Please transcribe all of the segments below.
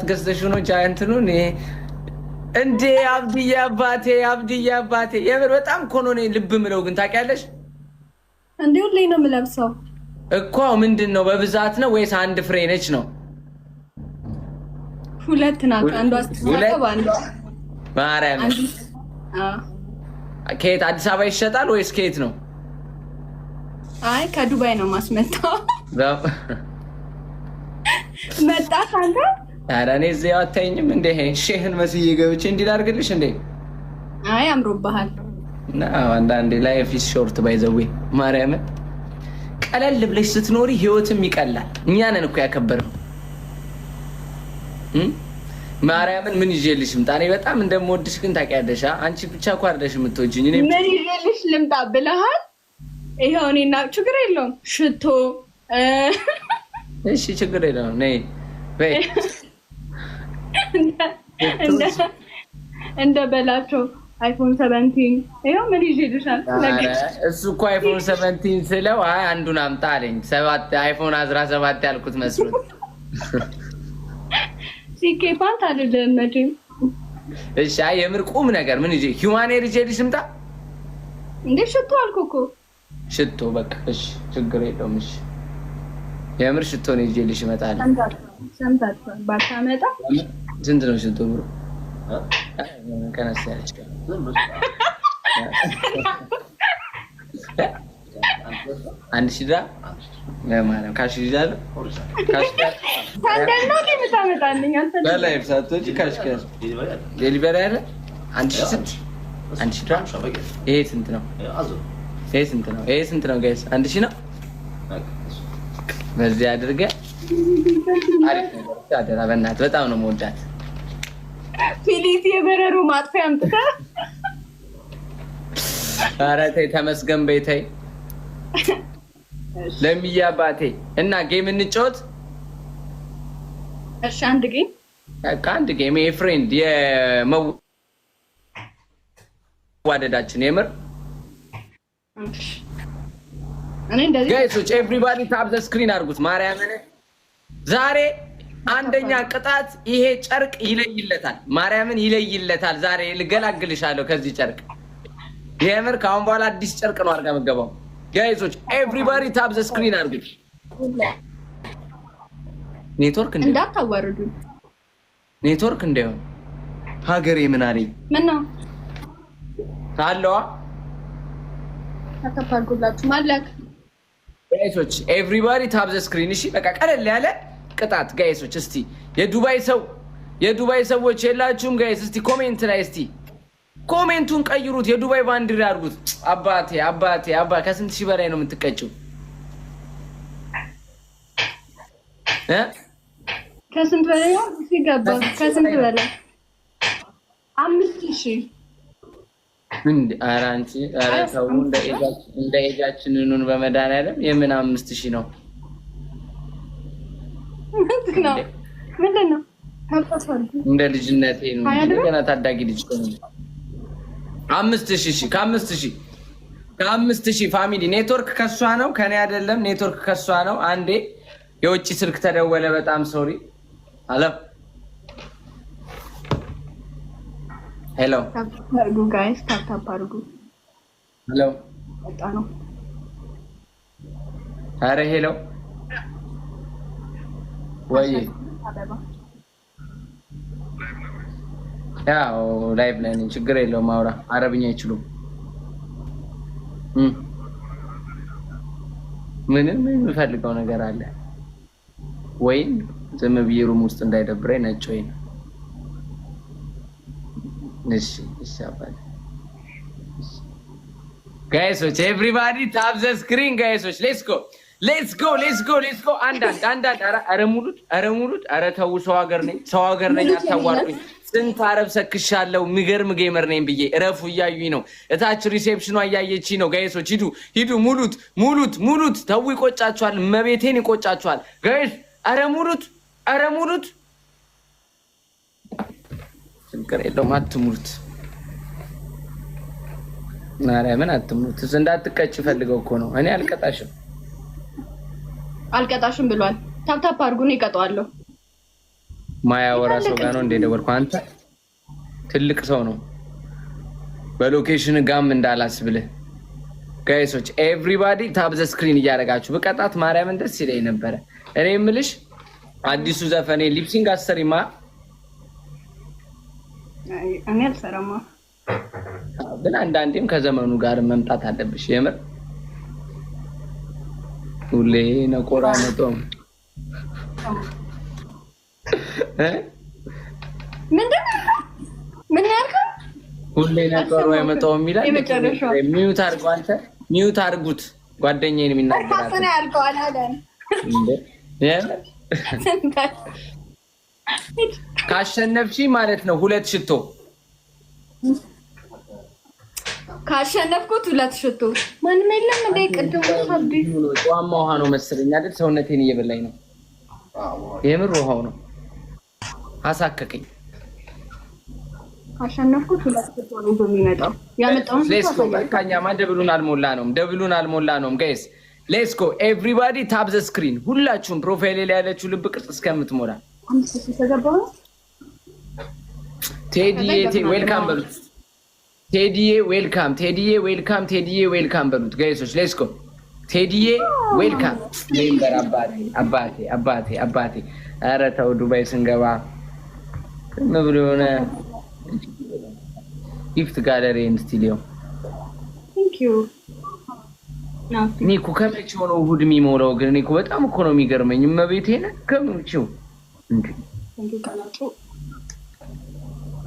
ገዝተሽ ነው ጃይንት ነው እንዴ? አብድዬ አባቴ የምር በጣም እኮ ነው ልብ ምለው። ግን ታውቂያለሽ እንዴ ሁሌ ነው የምለብሰው እኮ። ምንድን ነው በብዛት ነው ወይስ አንድ ፍሬ ነች ነው? ሁለት ናት። አንዷ አስተሳሰብ አንዷ ማርያም። ከየት አዲስ አበባ ይሸጣል ወይስ ከየት ነው? አይ ከዱባይ ነው ማስመጣው። መጣ ካንተ ኧረ እኔ እዚህ አታይኝም እንዴ? ሼህን መስዬ ገብቼ እንዲህ ላድርግልሽ እንዴ? አይ አምሮብሃል። እና አንዳንዴ ላይፍ ኢዝ ሾርት ባይ ዘ ዌይ ማርያምን። ቀለል ብለሽ ስትኖሪ ህይወትም ይቀላል። እኛ ነን እኮ ያከበርነው። ማርያምን ምን ይዤልሽ ልምጣ? እኔ በጣም እንደምወድሽ ግን ታውቂያለሽ። አንቺ ብቻ እኮ አይደለሽ የምትወጂኝ። እኔ ምን ይዤልሽ ልምጣ ብለሃል? ይኸው እኔና ችግር የለውም ሽቶ። እሺ ችግር የለውም ነይ በይ። እንደ በላቸው አይፎን 17 ይኸው ምን ይዤልሻል? እሱ እኮ አይፎን 17 ስለው አይ አንዱን አምጣ አለኝ። 7 አይፎን 17 ያልኩት መስሎት። ሲኬ ፓንት አይደለም መቼም። እሺ አይ የምር ቁም ነገር ምን ይዤ ሂውማን ኤር ይዤልሽ ልምጣ እንዴ? ሽቶ አልኩህ እኮ ሽቶ። በቃ እሺ ችግር የለውም። እሺ የምር ሽቶ ነው ይዤልሽ እመጣለሁ። ሰምታችኋል። ባታመጣ ስንት ነው ሽቶ ብሮ? ቀነስ ያለች አንድ ሺህ ድራ ማለት ካሽ ይዛል። ካሽ ታንደና ለምታመጣልኝ አንተ በላይፍ ሳትወጪ ካሽ ካሽ ዴሊቨሪ አለ። አንድ ሺህ ስንት? አንድ ሺህ ድራ። ይሄ ስንት ነው? ይሄ ስንት ነው? ይሄ ስንት ነው ጋይስ? አንድ ሺህ ነው። በዚህ አድርገህ አሪፍ ነው። ታደራ በእናትህ በጣም ነው የምወዳት። ፊሊት የበረሮ ማጥፊያ አምጥተህ ኧረ ተይ ተመስገን በይ ተይ። ለሚያ አባቴ እና ጌም እንጫወት። እሺ አንድ ጌም በቃ አንድ ጌም የፍሬንድ የመዋደዳችን የምር እኔ እንደዚህ ጋይሶች ኤቭሪባዲ ታፕ ዘ ስክሪን አድርጉት። ማርያምን ዛሬ አንደኛ ቅጣት ይሄ ጨርቅ ይለይለታል። ማርያምን ይለይለታል። ዛሬ ልገላግልሻለሁ ከዚህ ጨርቅ። የምር ከአሁን በኋላ አዲስ ጨርቅ ነው አድርጋ የምትገባው። ጋይሶች ኤቭሪባዲ ታፕ ዘ ስክሪን አድርጉት። ኔትወርክ እንዳታዋርዱ። ኔትወርክ እንዳይሆን ሀገሬ ምን አለኝ? ምን ነው አለዋ አታፋርጉላችሁ ማለክ። ጋይሶች ኤቭሪባዲ ታፕ ዘ ስክሪን። እሺ በቃ ቀለል ያለ ቅጣት ጋይሶች። እስቲ የዱባይ ሰዎች የላችሁም ጋይስ? እስቲ ኮሜንት ላይ እስቲ ኮሜንቱን ቀይሩት። የዱባይ ባንዲራ አድርጉት። አባቴ ከስንት ሺህ በላይ ነው የምትቀጭው? ከስንት በላይ ነው ሲገባ? ከስንት በላይ 5000 እንዴ? ኧረ አንቺ ኧረ ተው እንደ ኤጃችን እንኑን በመድኃኒዓለም። የምን 5000 ነው? ምንድን ነው? እንደ ልጅነቴ ነው ገና ታዳጊ ልጅ ነው። 5000 እሺ ከ5000 ፋሚሊ። ኔትወርክ ከሷ ነው ከኔ አይደለም። ኔትወርክ ከሷ ነው። አንዴ የውጭ ስልክ ተደወለ። በጣም ሶሪ። አሎ ሄሎ ታርጉ ጋይስ ታፕ አድርጉ። ሄሎ ወጣ ነው። አረ ሄሎ ወይ ያው ላይቭ ላይ ነኝ። ችግር የለውም አውራ። አረብኛ አይችሉም። ምንም የምፈልገው ነገር አለ ወይም ዝም ብዬ ሩም ውስጥ እንዳይደብረኝ ነጭ ወይ ነው። እሺ አባቴ። ጋይሶች ኤቭሪባዲ ታፕ ዘ ስክሪን ጋይሶች። ሌትስ ጎ አንዳንድ ኧረ ሙሉት ኧረ ተው። ሰው ሀገር ነኝ አታዋርዱኝ። ስንት አረብ ሰክሻለሁ። የሚገርም ጌመር ነኝ ብዬ እረፉ። እያዩኝ ነው እታች ሪሴፕሽኗ እያየች ነው። ጋይሶች ሂዱ ሙሉት። ተው ይቆጫችኋል። መቤቴን ይቆጫችኋል ጋይስ። ኧረ ሙሉት። ችግር የለውም አትሙሉት። ማርያምን አትሙሉት። እንዳትቀጭ ፈልገው እኮ ነው። እኔ አልቀጣሽም ብሏል። ታፕ አድርጉን ይቀጣዋለሁ። ማያወራ ሰው ጋር ነው እንደደወልኩ። አንተ ትልቅ ሰው ነው። በሎኬሽን ጋም እንዳላስብልህ ጋይሶች ኤቭሪባዲ ታፕ ዘ ስክሪን እያደረጋችሁ በቀጣት ማርያምን ደስ ይለኝ ነበረ። እኔ የምልሽ አዲሱ ዘፈኔ ሊፕሲንግ አሰሪማ እኔ አልሰራማ ግን አንዳንዴም ከዘመኑ ጋር መምጣት አለብሽ። የምር ሁሌ ነቆራ መጦም ምን ያልከው? ሁሌ ነቆራ አይመጣውም ይላል። ሚዩት አድርገው አንተ ሚዩት አድርጉት። ጓደኛዬን የሚናገራት ታሰና ያልከው አላለን እንዴ? ካሸነፍሽ ማለት ነው 2 ሽቶ ካሸነፍኩት 2 ሽቶ ማንም የለም እንደ ቅድም ሀብዲ ጧማ ውሃ ነው መሰለኝ አይደል? ሰውነቴን እየበላኝ ነው። የምር ውሃው ነው አሳከከኝ። ካሸነፍኩት 2 ሽቶ ነው የሚመጣው። ያመጣውን ሌትስ ጎ ካኛማ ደብሉን አልሞላ ነው ጋይስ። ሌትስ ጎ ኤቭሪባዲ ታፕ ዘ ስክሪን። ሁላችሁም ፕሮፋይል ላይ ያለችው ልብ ቅርጽ እስከምትሞላ ቴዲዬ ዌልካም በሉት። ቴዲዬ ዌልካም በሉት ጋይሶች። ሌትስ ጎ ቴዲዬ ዌልካም። ሜምበር አባቴ። ኧረ ተው ዱባይ ስንገባ ምን ብሎ የሆነ ጊፍት ጋለሪ ኤንድ ስቱዲዮ እኔ እኮ ከመቼው ነው እሑድ የሚሞላው? ግን እኔ እኮ በጣም እኮ ነው የሚገርመኝ። እመቤቴን ከመቼው እንዴ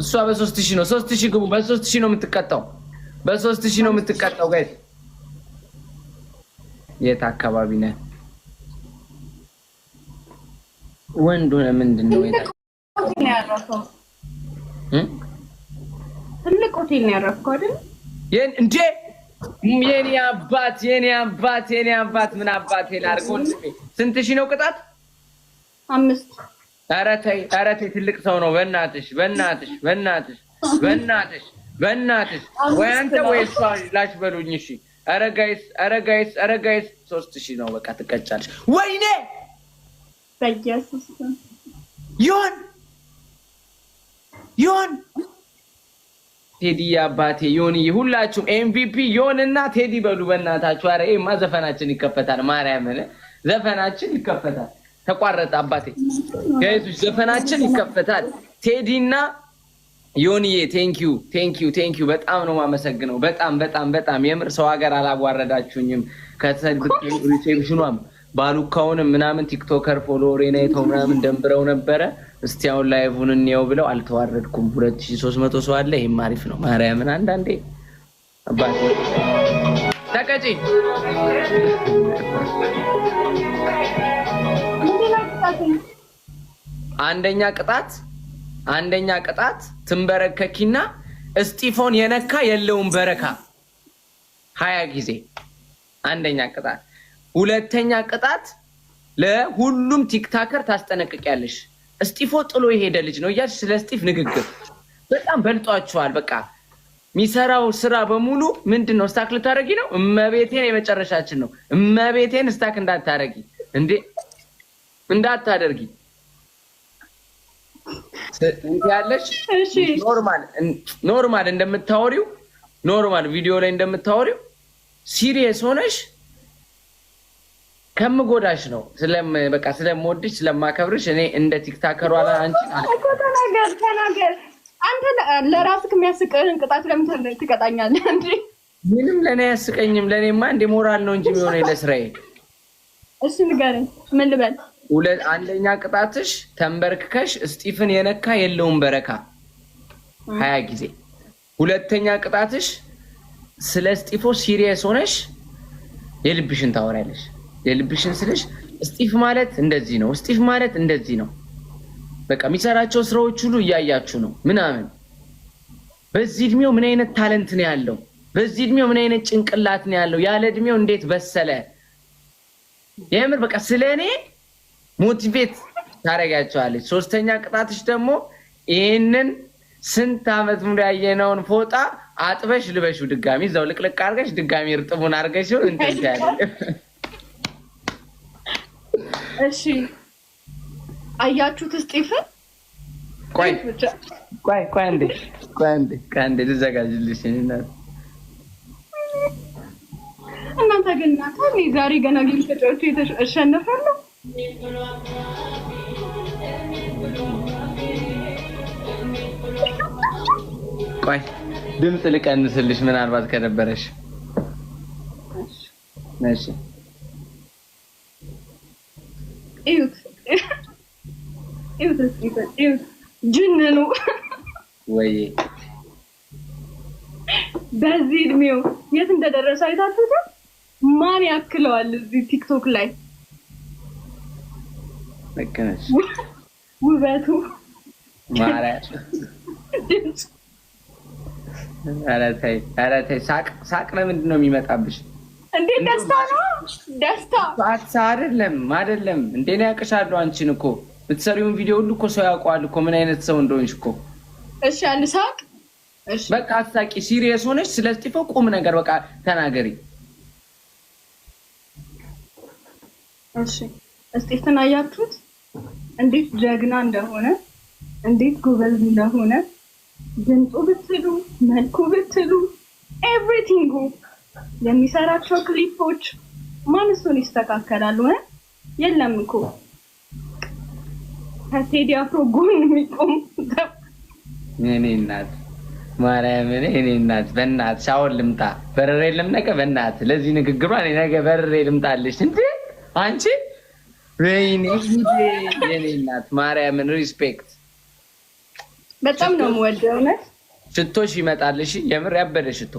እሷ በ3000 ነው 3000 ግቡ። በ3000 ነው የምትቀጣው። በ3000 ነው የምትቀጣው ጋይስ። የት አካባቢ ነህ? ወንዱ ምንድን ነው ያረፈው? ትልቅ ሆቴል ነው ያረፈው አይደል? እንዴ የኔ አባት ምን አባቴ ላድርገው? ስንት ሺህ ነው ቅጣት? 5 ኧረ ተይ ትልቅ ሰው ነው። በእናትሽ ወይ አንተ ወይ እሷ ላሽ በሉኝ። እሺ ኧረ ጋይስ 3000 ነው በቃ ትቀጫለሽ። ወይኔ በኢየሱስ ዮን ቴዲ አባቴ ዮን ሁላችሁም ኤምቪፒ ዮንና ቴዲ በሉ በእናታችሁ። ኧረ ይሄማ ዘፈናችን ይከፈታል። ማርያምን ዘፈናችን ይከፈታል። ተቋረጠ አባቴ ጋይስ፣ ዘፈናችን ይከፈታል። ቴዲና ዮንዬ ቴንኪዩ በጣም ነው የማመሰግነው። በጣም የምር ሰው ሀገር አላዋረዳችሁኝም። ሪሴፕሽኗም ባሉካውንም ምናምን ቲክቶከር ፎሎወሬን አይተው ምናምን ደንብረው ነበረ። እስቲ አሁን ላይቭን እንየው ብለው አልተዋረድኩም። 2300 ሰው አለ። ይሄም አሪፍ ነው። ማርያምን አንዳንዴ አባቴ ተቀጪ አንደኛ ቅጣት ትንበረከኪና እስጢፎን የነካ የለውም በረካ 20 ጊዜ አንደኛ ቅጣት። ሁለተኛ ቅጣት ለሁሉም ቲክታከር ታስጠነቅቂያለሽ። እስጢፎ ጥሎ የሄደ ልጅ ነው እያልሽ ስለ እስጢፍ ንግግር በጣም በልጧችኋል። በቃ የሚሰራው ስራ በሙሉ ምንድነው? ስታክ ልታረጊ ነው? እመቤቴን የመጨረሻችን ነው። እመቤቴን ስታክ እንዳታረጊ እንዴ እንዳታደርጊ ያለሽ ኖርማል እንደምታወሪው ኖርማል ቪዲዮ ላይ እንደምታወሪው ሲሪየስ ሆነሽ ከምጎዳሽ ነው። በቃ ስለምወድሽ ስለማከብርሽ እኔ እንደ ቲክታከሯ ላይ አንቺ ተናገር። አንተ ለራስህ የሚያስቀህን ቅጣት ለምን ትቀጣኛለህ እንዴ? ምንም ለኔ አያስቀኝም። ለኔማ እንደ ሞራል ነው እንጂ የሚሆነው ለስራዬ። እሺ ንገረኝ፣ ምን ልበል? አንደኛ ቅጣትሽ ተንበርክከሽ እስጢፍን የነካ የለውም በረካ 20 ጊዜ። ሁለተኛ ቅጣትሽ ስለ እስጢፎ ሲሪየስ ሆነሽ የልብሽን ታወሪያለሽ። የልብሽን ስልሽ እስጢፍ ማለት እንደዚህ ነው፣ እስጢፍ ማለት እንደዚህ ነው። በቃ የሚሰራቸው ስራዎች ሁሉ እያያችሁ ነው ምናምን። በዚህ እድሜው ምን አይነት ታለንት ነው ያለው? በዚህ እድሜው ምን አይነት ጭንቅላት ነው ያለው? ያለ እድሜው እንዴት በሰለ? የምር በቃ ስለኔ ሞቲቬት ታረጋቸዋለች። ሶስተኛ ቅጣትሽ ደግሞ ይሄንን ስንት አመት ሙሉ ያየነውን ፎጣ አጥበሽ ልበሽው ድጋሚ እዛው ልቅልቅ አድርገሽ ድጋሚ እርጥሙን አድርገሽው እንትን ያለ። እሺ አያችሁት እስጢፍን አንዴ ልዘጋጅልሽ እናት። እናንተ ግን ዛሬ ገና ግን ተጫውቼ እሸነፋለሁ። ቆይ ድምፅ ልቀንስልሽ ምናልባት ከነበረሽ። እሺ እዩት ጅንኑ ወይ በዚህ እድሜው የት እንደደረሰ አይታችሁት? ማን ያክለዋል እዚህ ቲክቶክ ላይ መከነሽ ውበቱ ማርያም። ኧረ ተይ ሳቅ ለምንድን ነው የሚመጣብሽ? እንዴ ደስታ ነው ደስታ። አይደለም እንዴ ነው ያውቅሻለሁ። አንቺን እኮ የምትሰሪውን ቪዲዮ ሁሉ እኮ ሰው ያውቀዋል እኮ ምን አይነት ሰው እንደሆንሽ እኮ። እሺ አንሳቅ። እሺ በቃ አትሳቂ። ሲሪየስ ሆነሽ ስለ እስጢፎ ቁም ነገር በቃ ተናገሪ። እሺ እስጢፎን አያችሁት? እንዴት ጀግና እንደሆነ እንዴት ጎበዝ እንደሆነ ድምፁ ብትሉ መልኩ ብትሉ ኤቭሪቲንጉ የሚሰራቸው ክሊፖች ማን እሱን ይስተካከላሉ? የለም እኮ ከቴዲ አፍሮ ጎን የሚቆም እኔ እናት ማርያምን፣ እኔ እናት በእናትሽ አሁን ልምጣ በረሬ ልምነቀ በእናትህ ለዚህ ንግግሯ እኔ ነገ በረሬ ልምጣልሽ እንዴ አንቺ። ወይኔ የኔ እናት ማርያምን ሪስፔክት በጣም ነው የምወደው። እውነት ሽቶሽ ይመጣልሽ። የምር ያበደ ሽቶ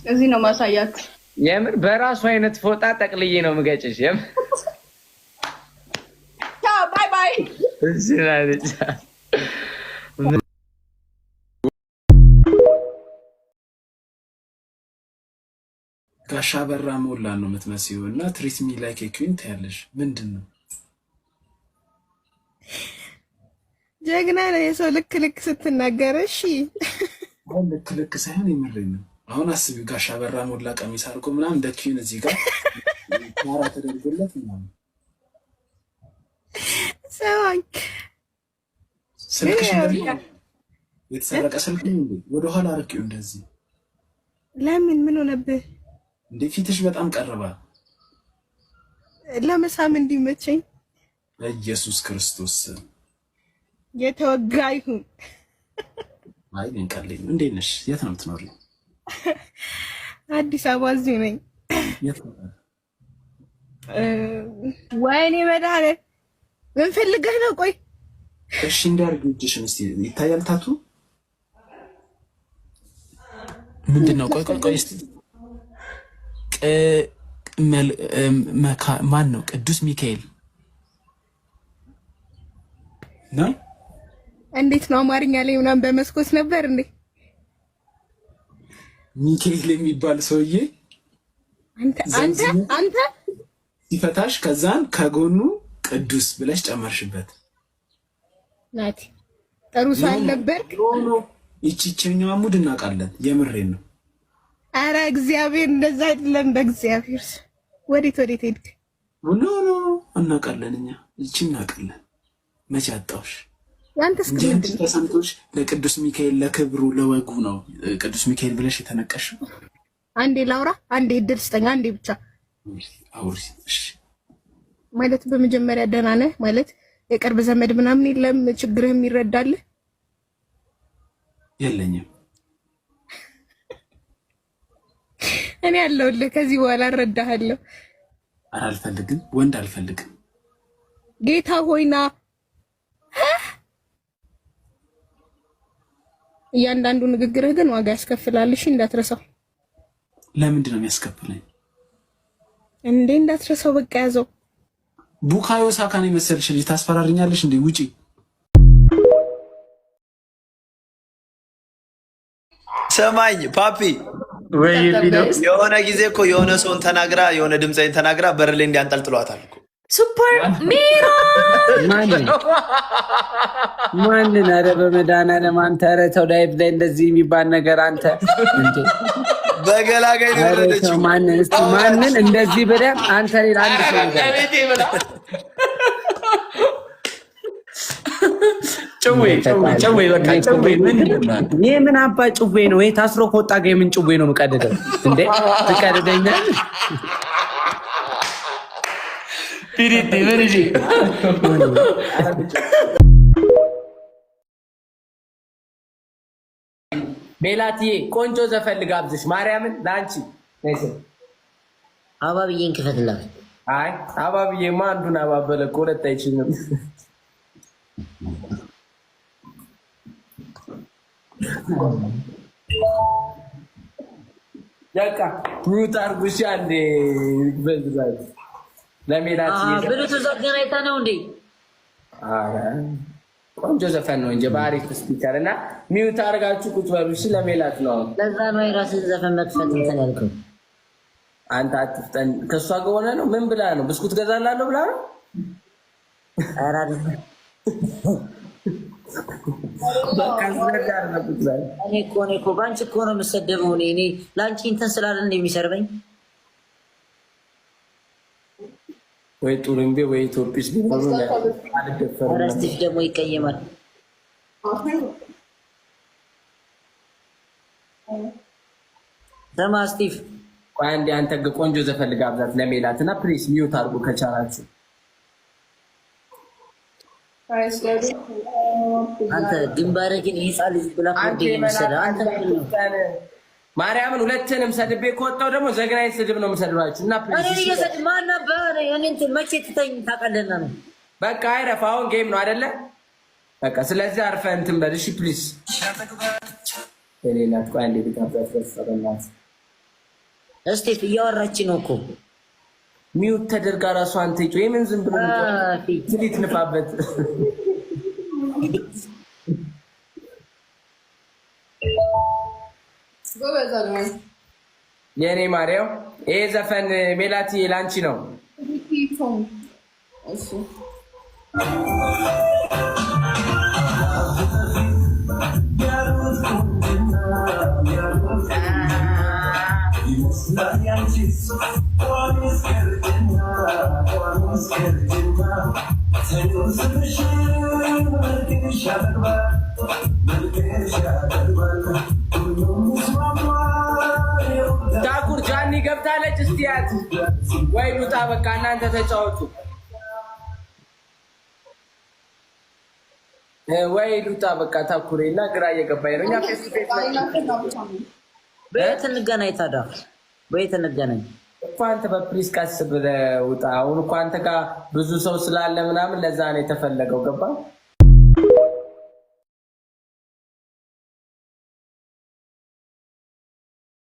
እዚህ ነው ማሳያት። የምር በራሱ አይነት ፎጣ ጠቅልዬ ነው የምገጭሽ። የምር ቻው ባይ ባይ። እሺ ናለች። ጋሻ በራ ሞላ ነው የምትመስይው እና ትሪት ሚ ላይክ ኤ ኩዊን ታያለሽ። ምንድን ነው ጀግና ነው የሰው ልክ ስትናገር። እሺ አሁን ልክ ሳይሆን የምሬን ነው። አሁን አስቢው ጋሻ በራ ሞላ ቀሚስ አድርጎ ምናምን እንደ ኩዊን እዚህ ጋር ማራ ተደርጎለት ምናምን ሰማኝ። ስልክሽ የተሰረቀ ስልክ ነው እንዴ? ወደኋላ አርቂው እንደዚህ። ለምን ምን ሆነብህ እንዴ? ፊትሽ በጣም ቀረባ። ለመሳም እንዲመቸኝ ኢየሱስ ክርስቶስ የተወጋ ይሁን። አይ እንቀልኝ። እንዴት ነሽ? የት ነው የምትኖሪው? አዲስ አበባ እዚህ ነኝ። የት ነው? ወይኔ መድኃኒዓለም ምን ፈልገህ ነው? ቆይ እሺ እንዳርግ እጅሽን እስቲ ይታያል ታቱ ምንድነው? ቆይ እስቲ ማን ነው? ቅዱስ ሚካኤል ነው። እንዴት ነው አማርኛ ላይ ምናምን በመስኮት ነበር እንዴ? ሚካኤል የሚባል ሰውዬ አንተ ሲፈታሽ ከዛን ከጎኑ ቅዱስ ብለሽ ጨመርሽበት። ናቲ ጥሩ ሰው አልነበርክ? ይቺኛው ሙድ እናውቃለን። የምሬን ነው። አረ እግዚአብሔር እንደዛ አይደለም። በእግዚአብሔር ወዴት ሄድክ? ኖ እናውቃለን። እኛ ይቺ እናውቃለን። መቼ አጣውሽ? ያንተስ ምንድን ነው ተሰምቶሽ? ለቅዱስ ሚካኤል ለክብሩ ለወጉ ነው ቅዱስ ሚካኤል ብለሽ የተነቀሽው። አንዴ ላውራ፣ አንዴ እድል ስጠኝ፣ አንዴ ብቻ አውሪ። እሺ ማለት በመጀመሪያ ደህና ነህ ማለት የቅርብ ዘመድ ምናምን የለም ችግርህ የሚረዳልህ? የለኝም። እኔ ያለሁልህ ከዚህ በኋላ እረዳሃለሁ። አልፈልግም፣ ወንድ አልፈልግም። ጌታ ሆይና እያንዳንዱ ንግግርህ ግን ዋጋ ያስከፍላል። እሺ እንዳትረሳው። ለምንድን ነው የሚያስከፍለኝ እንዴ? እንዳትረሳው በቃ ያዘው። ቡካዮ ሳካን የመሰልሽ ልጅ ታስፈራሪኛለሽ እንዴ? ውጪ። ሰማኝ ፓፒ፣ የሆነ ጊዜ እኮ የሆነ ሰውን ተናግራ የሆነ ድምፃዊን ተናግራ በር ላይ እንዲያንጠልጥሏታል እኮ ሱፐር ሚሮ ማንን? ኧረ በመድኃኒዓለም አንተ፣ ኧረ ተው ላይቭ ላይ እንደዚህ የሚባል ነገር አንተ እንዴ! በገላጋይ ነው ያለችው። ማንን እንደዚህ ብለህ አንተ ሌላ አንድ ሰው ጭዌ በቃ ጭዌ ምን አባ ጭዌ ነው ይሄ? ታስሮ ከወጣ ጋር የምን ጭዌ ነው የምቀድደው እንዴ? ትቀድደኛል ፒሪቲ ወርጂ ሜላትዬ ቆንጆ ዘፈን ልጋብዝሽ ማርያምን ለአንቺ ነይስ አባብዬን ክፈትላት። አይ አባብዬማ አንዱን አባበለ እኮ ሁለት አይችልም። ያቃ ሩት አርጉሽ አንዴ በዝባይ ለሜላትዬ ብሉቱዝ አገናኝታ ነው እንዴ? አረ ቆንጆ ዘፈን ነው እንጂ በአሪፍ ስፒከር እና ሚውት አድርጋችሁ ቁጭ በሉ። እሺ ለሜላት ነው። ለዛ ነው የራስን ዘፈን መክፈት እንትን ያልከው። አንተ አትፍጠን። ከሷ ጋር ሆነ ነው ምን ብላ ነው? ብስኩት ገዛላለሁ ብላ ነው። ኧረ አይደለም በቃ ስለዳር ነው ብታይ። እኔ እኮ ባንቺ እኮ ነው የምሰደበው። እኔ ላንቺ እንትን ስላለ እንደ የሚሰርበኝ ወይ ጡርምቤ ወይ ኢትዮጲስ ቢሆኑ አልደፈርም። ኧረ ስቲፍ ደግሞ ይቀየማል። ስማ ስቲፍ ቆይ አንዴ አንተ ቆንጆ ዘፈን ልጋብዛት ለሜላት እና ፕሊስ ሚውት አድርጉ ከቻላችሁ። አንተ ግንባሬ ግን ህፃን ልጅ ብላ ኮንዴ የሚሰራ አንተ ማርያምን ሁለትንም ሰድቤ ከወጣው ደግሞ ዘግናኝ ስድብ ነው የምሰድባችሁ እና ፕሊስ እኔ እየሰድብ ማን ነበር? እኔ እንትን መቼ ትተኝ ታውቃለና ነው። በቃ አይረፍ። አሁን ጌም ነው አይደለ? በቃ ስለዚህ አርፈህ እንትን በል እሺ ፕሊስ። እኔ ቆይ አንዴ ልጋብዛት በእናትህ። እስቲፍ እያወራች ነው እኮ ሚውት ተደርጋ ራሱ አንተ ይጮ የምን ዝም ብሎ ትሊት ንፋበት። የኔ ማርያም ይሄ ዘፈን ሜላቲ ላንቺ ነው። ታኩር ጃኒ ገብታለች። እስቲያት ወይ ሉጣ በቃ እናንተ ተጫወቱ። ወይ ሉጣ በቃ ታኩሬ እና ግራ እየገባኝ ነው። እኛ ፌስ ቱ ፌስ በየት እንገናኝ ታዲያ? በየት እንገናኝ እኮ አንተ በፕሊስ ቀስ ብለህ ውጣ። አሁን እኮ አንተ ጋር ብዙ ሰው ስላለ ምናምን ለዛ ነው የተፈለገው። ገባ